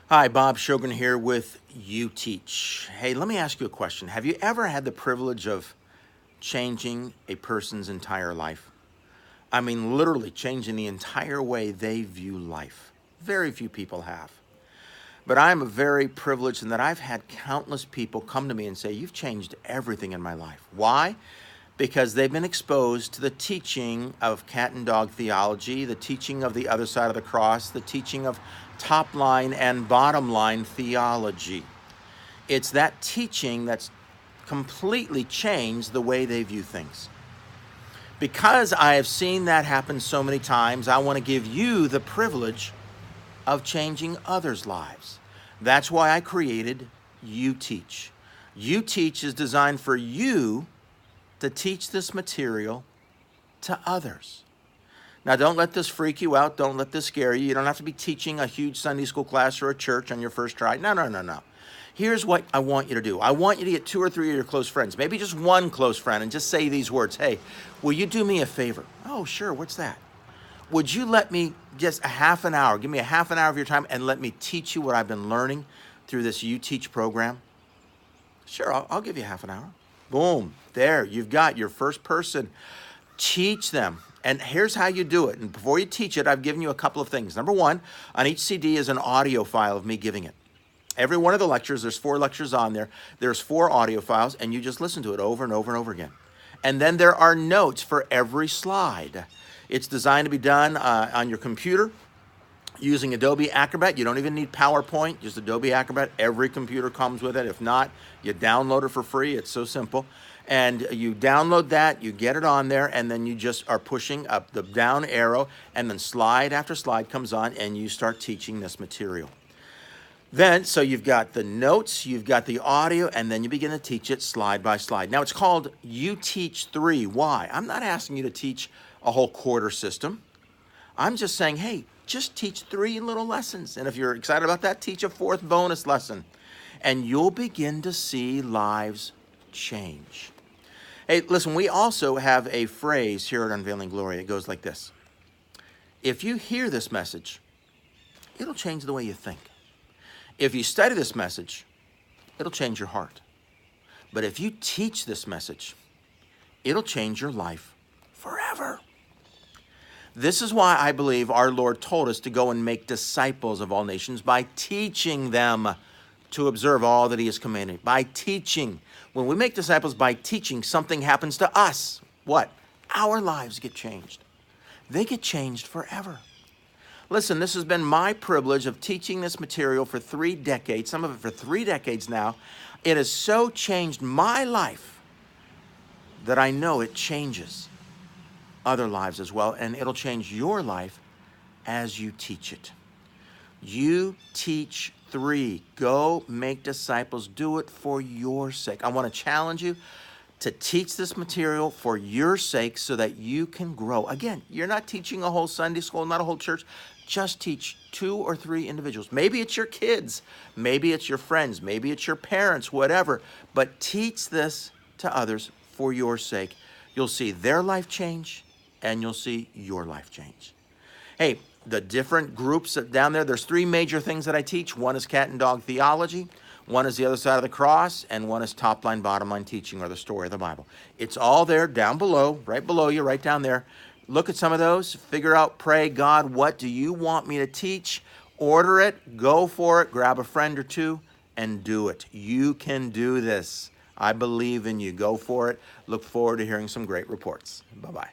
Hi, Bob Shogan here with YouTeach. Hey, let me ask you a question. Have you ever had the privilege of changing a person's entire life? I mean, literally changing the entire way they view life. Very few people have. But I'm very privileged in that I've had countless people come to me and say, "You've changed everything in my life." Why? Because they've been exposed to the teaching of cat and dog theology, the teaching of the other side of the cross, the teaching of top line and bottom line theology. It's that teaching that's completely changed the way they view things. Because I have seen that happen so many times, I want to give you the privilege of changing others' lives. That's why I created YouTeach. YouTeach is designed for you to teach this material to others. Now, don't let this freak you out. Don't let this scare you. You don't have to be teaching a huge Sunday school class or a church on your first try. No, no, no, no. Here's what I want you to do. I want you to get 2 or 3 of your close friends, maybe just one close friend, and just say these words. Hey, will you do me a favor? Oh, sure. What's that? Would you let me just a half an hour, give me a half an hour of your time and let me teach you what I've been learning through this YouTeach program? Sure, I'll give you half an hour. Boom, there, you've got your first person. Teach them. And here's how you do it. And before you teach it, I've given you a couple of things. Number one, on each CD is an audio file of me giving it. Every one of the lectures, there's 4 lectures on there. There's 4 audio files, and you just listen to it over and over and over again. And then there are notes for every slide. It's designed to be done on your computer using Adobe Acrobat. You don't even need PowerPoint, just Adobe Acrobat. Every computer comes with it. If not, you download it for free. It's so simple. And you download that, you get it on there, and then you just are pushing up the down arrow, and then slide after slide comes on, and you start teaching this material. Then, so you've got the notes, you've got the audio, and then you begin to teach it slide by slide. Now, it's called YouTeach 3. Why? I'm not asking you to teach a whole quarter system. I'm just saying, hey, just teach 3 little lessons. And if you're excited about that, teach a 4th bonus lesson. And you'll begin to see lives change. Hey, listen, we also have a phrase here at Unveiling Glory. It goes like this. If you hear this message, it'll change the way you think. If you study this message, it'll change your heart. But if you teach this message, it'll change your life forever. This is why I believe our Lord told us to go and make disciples of all nations by teaching them to observe all that He has commanded. By teaching. When we make disciples by teaching, something happens to us. What? Our lives get changed. They get changed forever. Listen, this has been my privilege of teaching this material for 3 decades, some of it for 3 decades now. It has so changed my life that I know it changes other lives as well, and it'll change your life as you teach it. YouTeach 3. Go make disciples. Do it for your sake. I want to challenge you to teach this material for your sake so that you can grow. Again, you're not teaching a whole Sunday school, not a whole church. Just teach 2 or 3 individuals. Maybe it's your kids. Maybe it's your friends. Maybe it's your parents, whatever. But teach this to others for your sake. You'll see their life change, and you'll see your life change. Hey, the different groups down there, there's 3 major things that I teach. One is cat and dog theology. One is the other side of the cross, and one is top line, bottom line teaching, or the story of the Bible. It's all there down below, right below you, right down there. Look at some of those, figure out, pray, God, what do you want me to teach? Order it, go for it, grab a friend or 2, and do it. You can do this. I believe in you. Go for it. Look forward to hearing some great reports. Bye-bye.